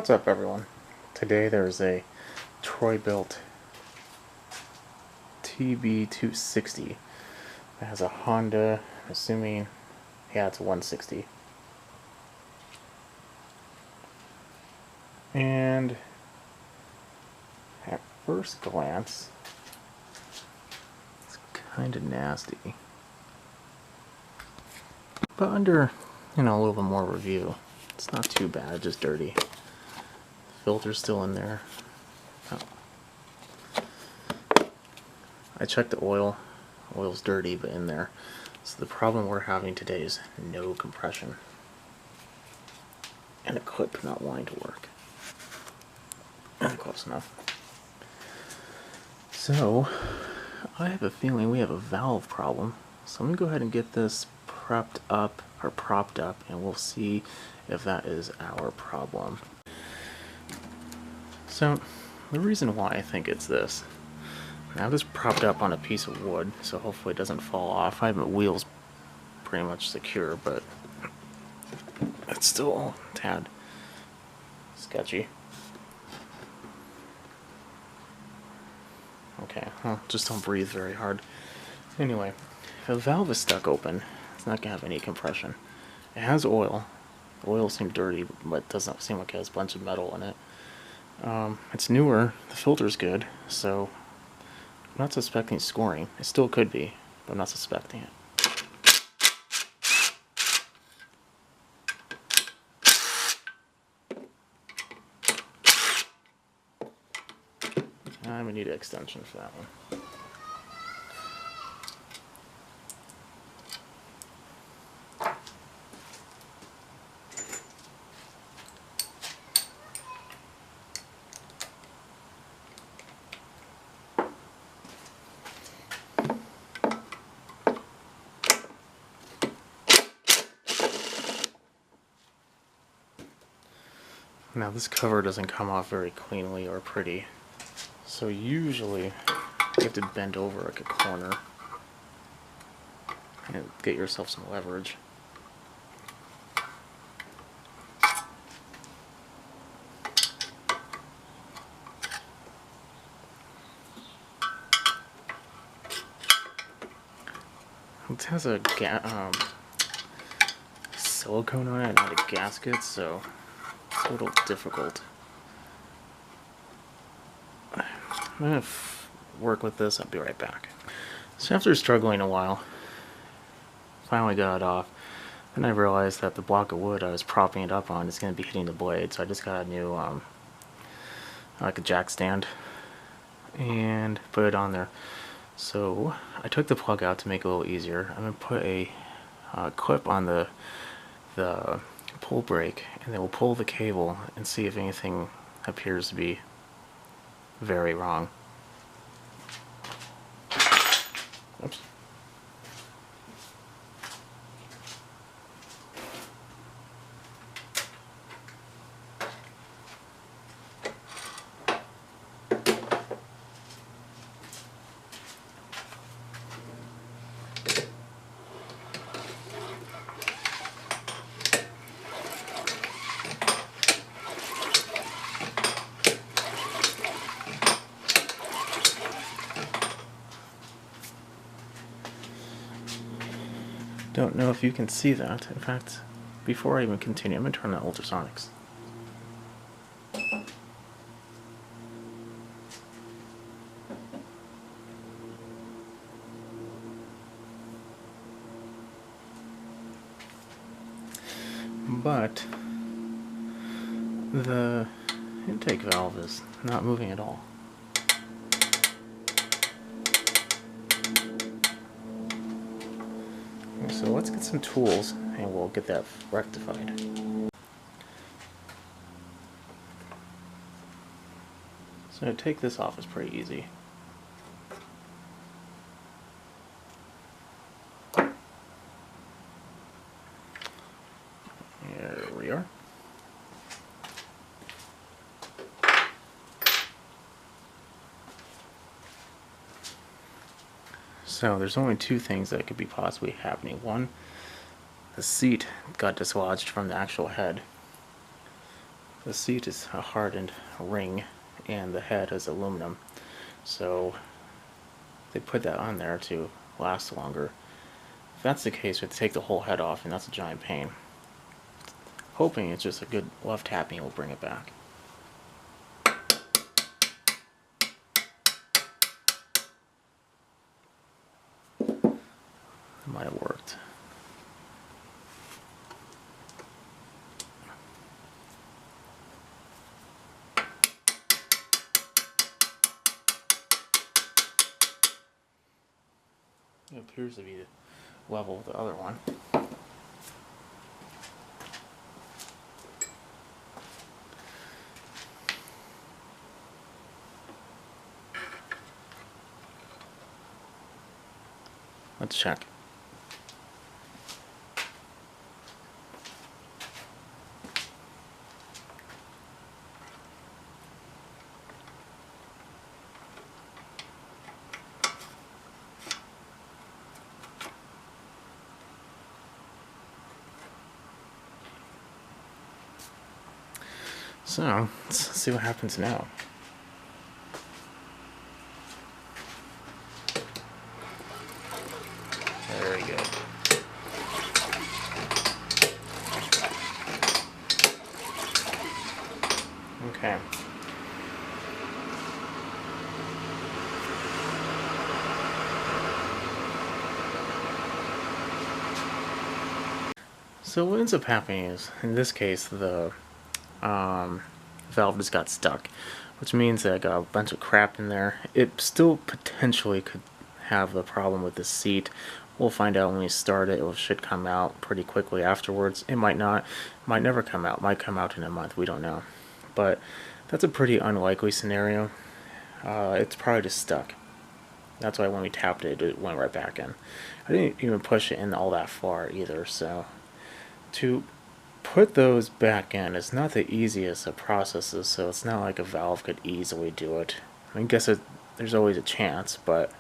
What's up, everyone? Today there's a Troy-built TB260 that has a Honda, assuming, yeah, it's a 160. And at first glance, it's kind of nasty. But under, a little bit more review, it's not too bad, just dirty. Filter's still in there. Oh. I checked the oil. Oil's dirty, but in there. So the problem we're having today is no compression. And a clip not wanting to work. Close enough. So, I have a feeling we have a valve problem. So I'm going to go ahead and get this propped up, and we'll see if that is our problem. So, the reason why I think it's this, I have this propped up on a piece of wood, so hopefully it doesn't fall off. I have my wheels pretty much secure, but it's still a tad sketchy. Okay, well, just don't breathe very hard. Anyway, if a valve is stuck open, it's not going to have any compression. It has oil. The oil seems dirty, but it doesn't seem like it has a bunch of metal in it. It's newer, the filter's good, so I'm not suspecting scoring. It still could be, but I'm not suspecting it. I'm going to need an extension for that one. Now this cover doesn't come off very cleanly or pretty, so usually you have to bend over like a corner and get yourself some leverage. It has a silicone on it, not a gasket, so it's a little difficult. I'm going to work with this. I'll be right back. So after struggling a while, finally got it off. Then I realized that the block of wood I was propping it up on is going to be hitting the blade, so I just got a new, like a jack stand, and put it on there. So I took the plug out to make it a little easier. I'm going to put a clip on the pull brake, and then we'll pull the cable and see if anything appears to be very wrong. Oops. Don't know if you can see that. In fact, before I even continue, I'm going to turn on ultrasonics. But the intake valve is not moving at all. So let's get some tools and we'll get that rectified. So to take this off is pretty easy. There we are. So there's only two things that could be possibly happening. One, the seat got dislodged from the actual head. The seat is a hardened ring and the head is aluminum, so they put that on there to last longer. If that's the case, we have to take the whole head off, and that's a giant pain. Hoping it's just a good love tapping will bring it back. It might have worked. It appears to be level with the other one. Let's check. So, let's see what happens now. Very good. Okay. So what ends up happening is, in this case, the valve just got stuck, which means that I got a bunch of crap in there. It still potentially could have the problem with the seat. We'll find out when we start it. It should come out pretty quickly afterwards. It might not. It might never come out. It might come out in a month. We don't know. But that's a pretty unlikely scenario. It's probably just stuck. That's why when we tapped it, it went right back in. I didn't even push it in all that far either, so to put those back in is not the easiest of processes, so it's not like a valve could easily do it. I guess there's always a chance, but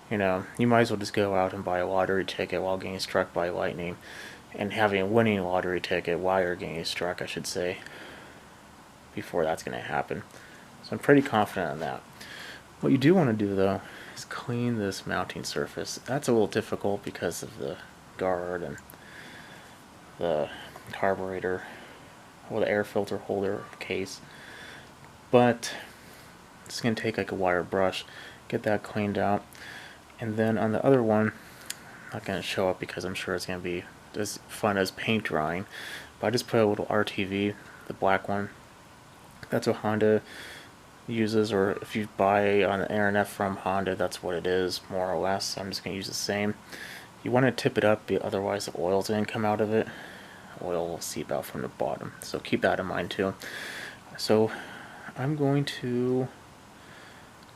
you know, you might as well just go out and buy a lottery ticket while getting struck by lightning, and having a winning lottery ticket while you're getting struck, I should say, before that's going to happen. So I'm pretty confident in that. What you do want to do though is clean this mounting surface. That's a little difficult because of the guard and the carburetor, or the air filter holder case, but it's going to take like a wire brush, get that cleaned out, and then on the other one, I'm not going to show up because I'm sure it's going to be as fun as paint drying, but I just put a little RTV, the black one. That's what Honda uses, or if you buy on the internet from Honda, that's what it is, more or less. I'm just going to use the same. You want to tip it up, otherwise the oil's going to come out of it. Oil will seep out from the bottom, so keep that in mind too. So I'm going to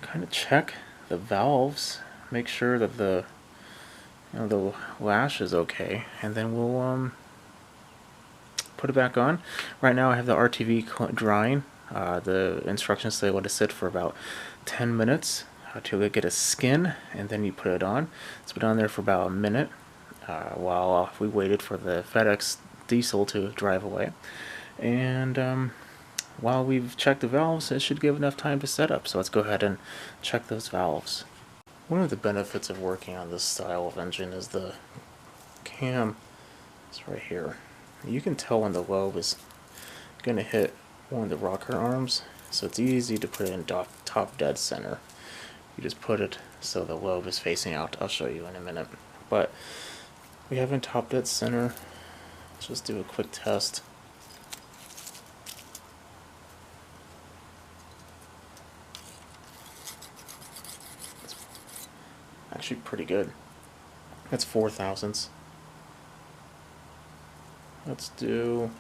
kind of check the valves, make sure that the lash is okay, and then we'll put it back on. Right now I have the RTV drying. The instructions say let it sit for about 10 minutes to get a skin, and then you put it on. It's been on there for about a minute while we waited for the FedEx diesel to drive away, and while we've checked the valves, it should give enough time to set up. So let's go ahead and check those valves. One of the benefits of working on this style of engine is the cam is right here. You can tell when the lobe is going to hit one of the rocker arms, so it's easy to put it in top dead center. You just put it so the lobe is facing out. I'll show you in a minute, but we have it in top dead center. Let's just do a quick test. It's actually pretty good. That's 4 thousandths. Let's do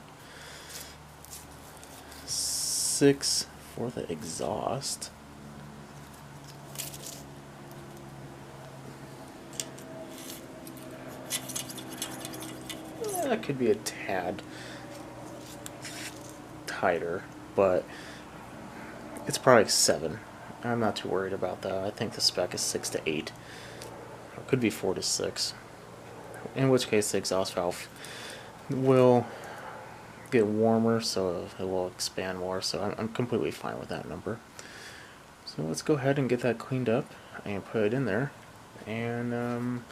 6 for the exhaust. That could be a tad tighter, but it's probably 7. I'm not too worried about that. I think the spec is 6 to 8. It could be 4 to 6. In which case the exhaust valve will get warmer, so it will expand more. So I'm completely fine with that number. So let's go ahead and get that cleaned up and put it in there, and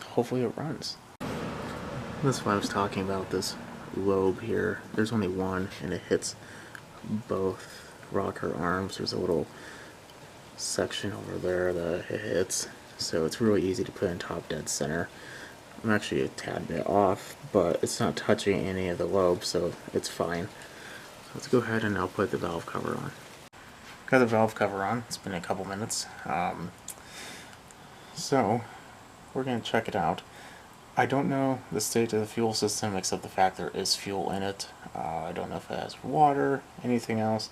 hopefully it runs. That's what I was talking about, this lobe here. There's only one, and it hits both rocker arms. There's a little section over there that it hits, so it's really easy to put in top dead center. I'm actually a tad bit off, but it's not touching any of the lobes, so it's fine. Let's go ahead and I'll put the valve cover on. Got the valve cover on. It's been a couple minutes. So we're going to check it out. I don't know the state of the fuel system except the fact there is fuel in it. I don't know if it has water, anything else.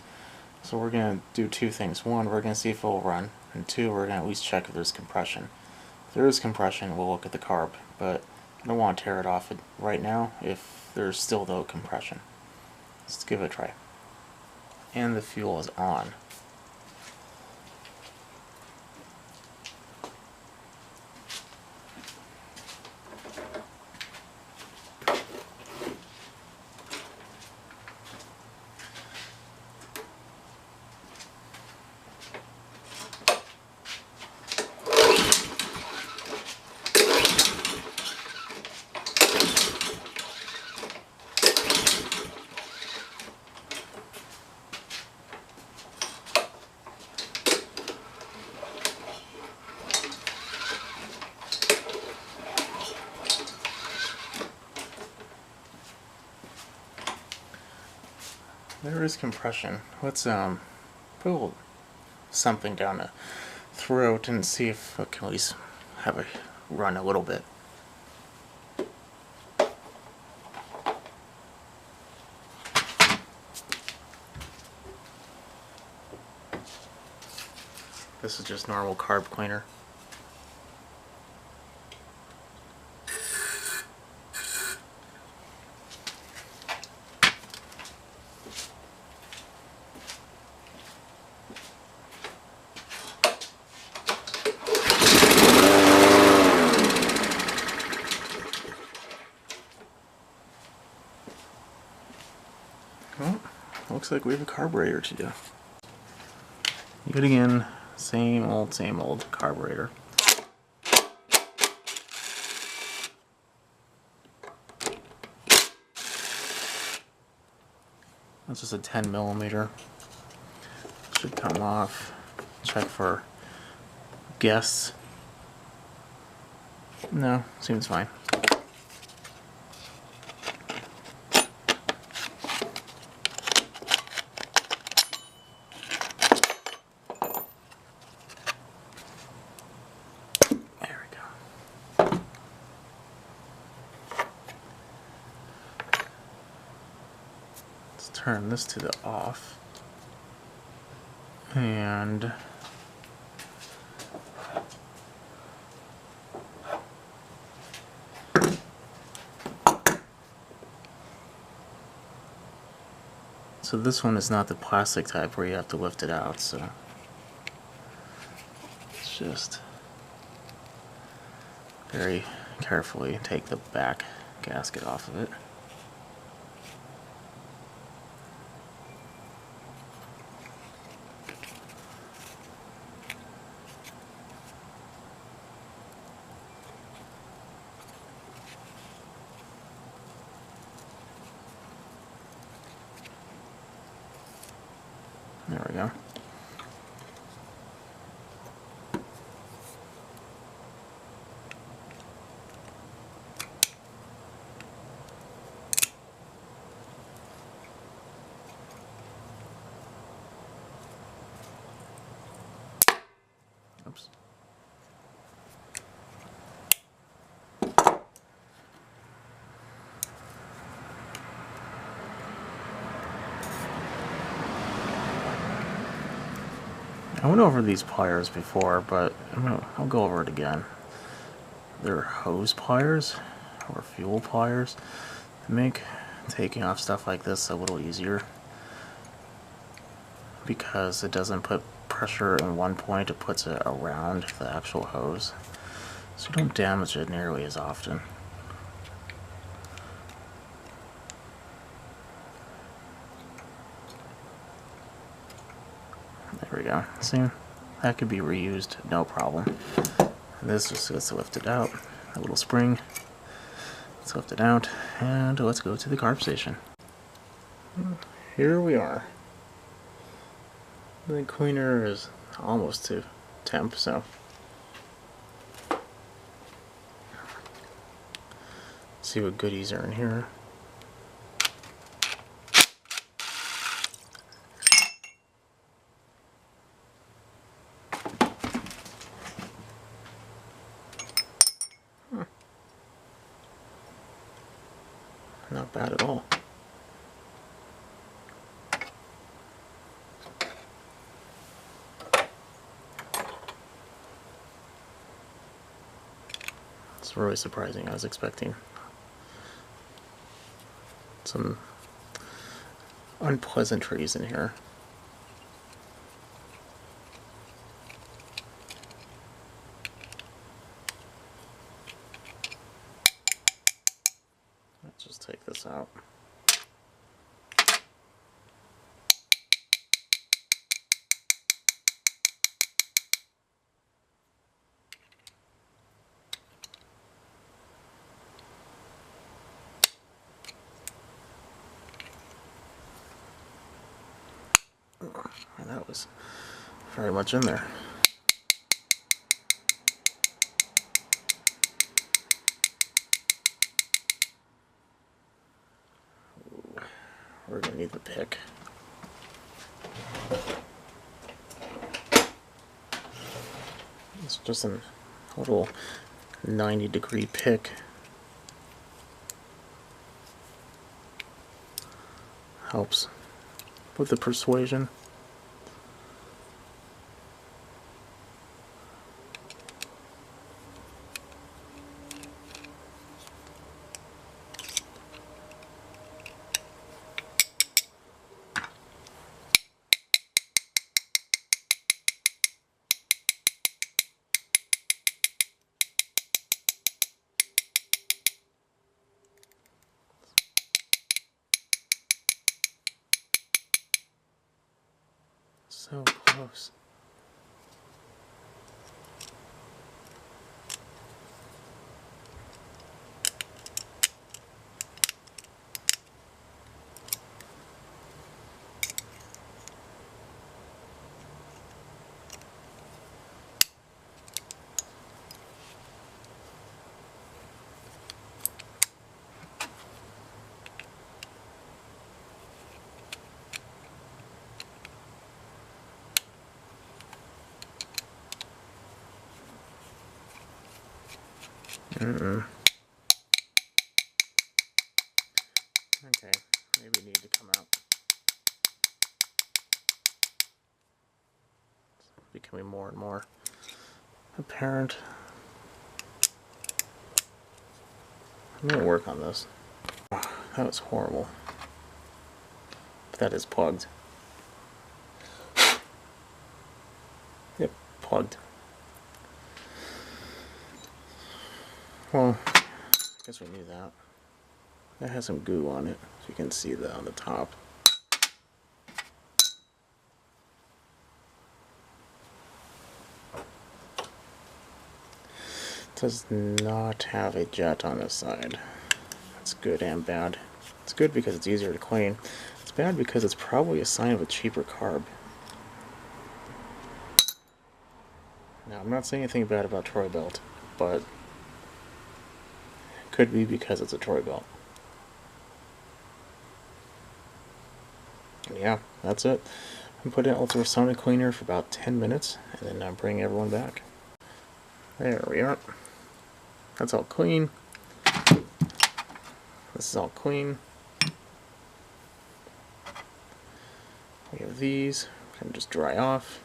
So we're going to do two things. One, we're going to see if it will run. And two, we're going to at least check if there's compression. If there is compression, we'll look at the carb. But I don't want to tear it off right now if there's still no compression. Let's give it a try. And the fuel is on. There is compression. Let's put a little something down the throat and see if I can at least have it run a little bit. This is just normal carb cleaner. Well, looks like we have a carburetor to do. Yet again, same old carburetor. That's just a 10mm. Should come off. Check for guests. No, seems fine. Turn this to the off, and so this one is not the plastic type where you have to lift it out, so it's just very carefully take the back gasket off of it. There we go. Oops. I went over these pliers before, but I'll go over it again. They're hose pliers, or fuel pliers, to make taking off stuff like this a little easier, because it doesn't put pressure in one point, it puts it around the actual hose, so you don't damage it nearly as often. There we go. See? That could be reused, no problem. And this just gets lifted out. A little spring. Let's lift it out, and let's go to the carb station. Here we are. The cleaner is almost to temp, so see what goodies are in here. Not bad at all. It's really surprising. I was expecting some unpleasantries in here. Let's just take this out. And that was very much in there. Ooh, we're gonna need the pick. It's just a little 90-degree pick. Helps with the persuasion. So close. Okay, maybe it needs to come out. It's becoming more and more apparent. I'm gonna work on this. That was horrible. But that is plugged. Yep, plugged. Well, I guess we knew that. That has some goo on it, so you can see that on the top. It does not have a jet on this side. That's good and bad. It's good because it's easier to clean. It's bad because it's probably a sign of a cheaper carb. Now, I'm not saying anything bad about Troy Belt, but it could be because it's a Troy Belt. And yeah, that's it. I'm putting it in ultrasonic cleaner for about 10 minutes, and then I'll bring everyone back. There we are. That's all clean. This is all clean. We have these. Can just dry off.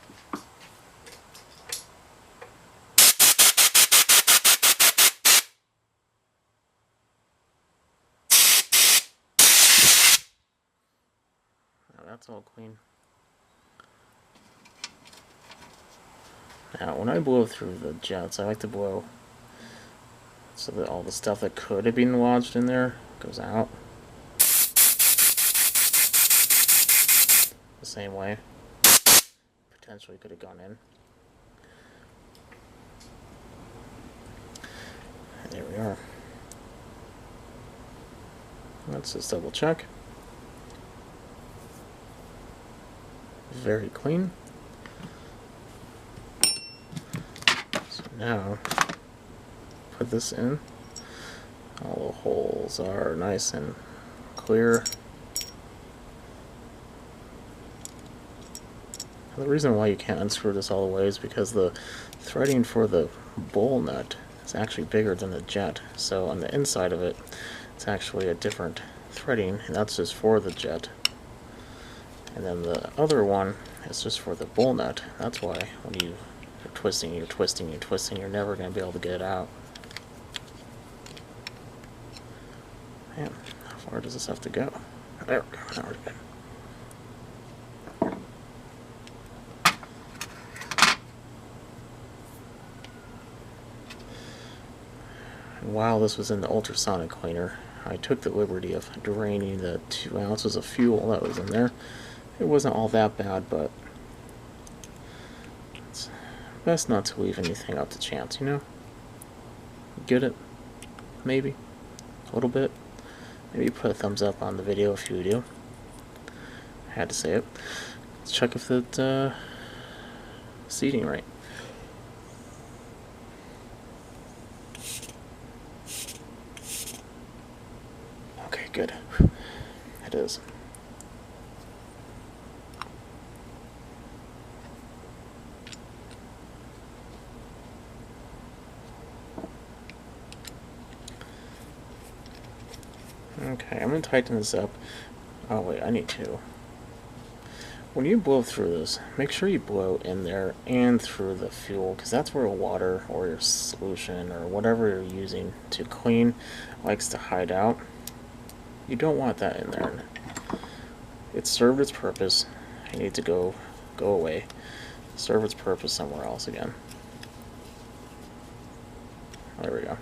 Now that's all clean. Now, when I blow through the jets, I like to blow so that all the stuff that could have been lodged in there goes out. The same way. potentially could have gone in. And there we are. Let's just double check. Very clean. So now, put this in. All the holes are nice and clear. And the reason why you can't unscrew this all the way is because the threading for the bowl nut is actually bigger than the jet. So on the inside of it, it's actually a different threading, and that's just for the jet. And then the other one is just for the bowl nut. That's why when you're twisting, you're never going to be able to get it out. Man, how far does this have to go? There we go, now we're good. And while this was in the ultrasonic cleaner, I took the liberty of draining the 2 ounces of fuel that was in there. It wasn't all that bad, but it's best not to leave anything up to chance, you know? Get it? Maybe. A little bit. Maybe put a thumbs up on the video if you do. I had to say it. Let's check if it's seating right. Okay, good. It is. Okay, I'm going to tighten this up. Oh wait, I need to. When you blow through this, make sure you blow in there and through the fuel, because that's where water or your solution or whatever you're using to clean likes to hide out. You don't want that in there. It served its purpose. It needs to go away. Serve its purpose somewhere else again. There we go.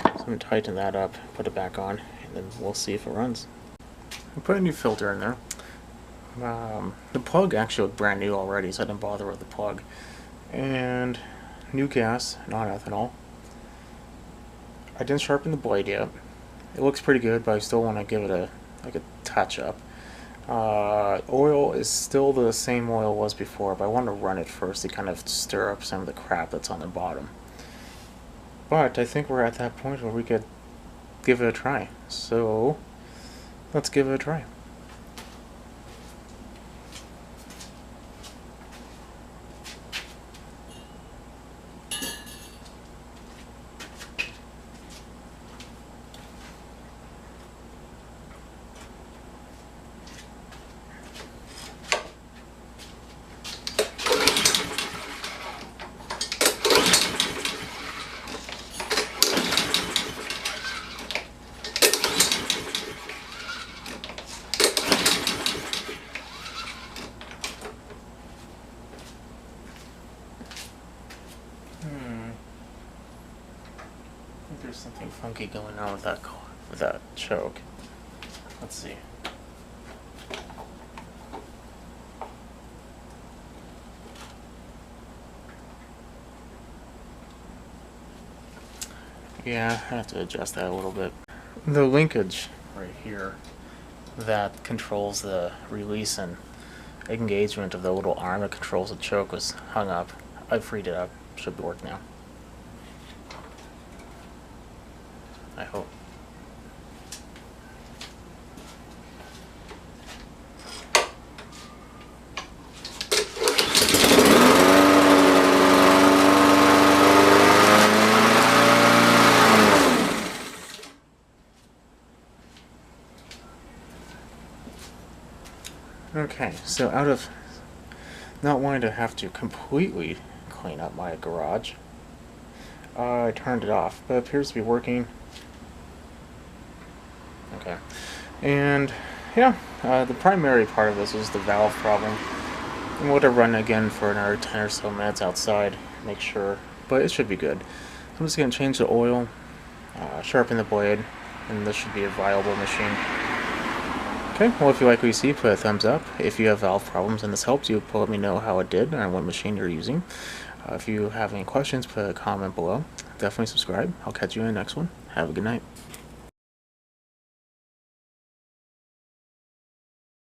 So I'm going to tighten that up, put it back on, and then we'll see if it runs. I put a new filter in there. The plug actually looked brand new already, so I didn't bother with the plug. And new gas, non-ethanol. I didn't sharpen the blade yet. It looks pretty good, but I still want to give it a touch up. Oil is still the same oil it was before, but I want to run it first to kind of stir up some of the crap that's on the bottom. But I think we're at that point where we could give it a try. So let's give it a try. I think there's something funky going on with that choke. Let's see. Yeah, I have to adjust that a little bit. The linkage right here that controls the release and engagement of the little arm that controls the choke was hung up. I freed it up. Should work now. I hope. Okay, so out of not wanting to have to completely clean up my garage, I turned it off, but it appears to be working. Okay, and yeah, the primary part of this was the valve problem. I'm going to run again for another 10 or so minutes outside, make sure, but it should be good. I'm just going to change the oil, sharpen the blade, and this should be a viable machine. Okay, well, if you like what you see, put a thumbs up. If you have valve problems and this helped you, let me know how it did and what machine you're using. If you have any questions, put a comment below. Definitely subscribe. I'll catch you in the next one. Have a good night.